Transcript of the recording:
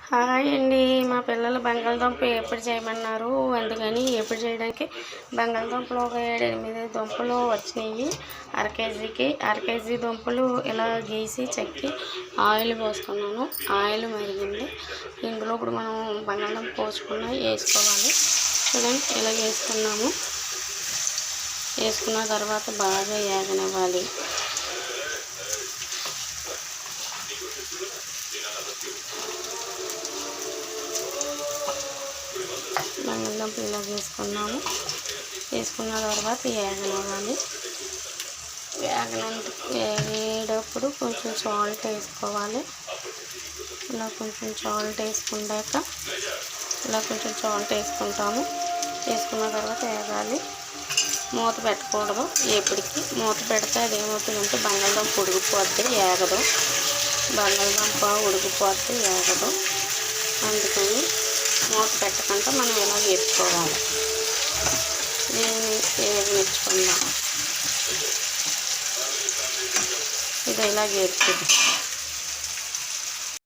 Hi అండి. మా పిల్లలు బంగాళదుంప ఎప్పుడు చేయమన్నారు, అందుకని ఎప్పుడు చేయడానికి బంగాళదుంపలు ఒక 7-8 దుంపలు వచ్చినాయి. అర కేజీ దుంపలు ఇలా గీసి చెక్కి ఆయిల్ పోసుకున్నాను. ఆయిల్ మరిగింది. ఇందులో ఇప్పుడు మనం బంగాళదుంప వేసుకోవాలి. చూడండి, ఇలా వేసుకున్నాము. వేసుకున్న తర్వాత బాగా ఏగనివ్వాలి. బంగాళదుంప ఇలా వేసుకున్నాము. వేసుకున్న తర్వాత ఏగనివ్వాలి. వేగేటప్పుడు కొంచెం సాల్ట్ వేసుకోవాలి. ఇలా కొంచెం సాల్ట్ వేసుకున్నాక వేసుకుంటాము. వేసుకున్న తర్వాత వేగాలి. మూత పెట్టకూడదు. ఎప్పటికీ మూత పెడితే అది ఏమవుతుందంటే బంగాళదుంప ఉడికిపోద్ది, ఏగదు. బంగాళదుంప ఉడికిపోద్ది, ఏగదు. అందుకని మూత పెట్టకుండా మనం ఇలా వేసుకోవాలి. వేగించుకుందాం. ఇది ఇలా వేస్తుంది.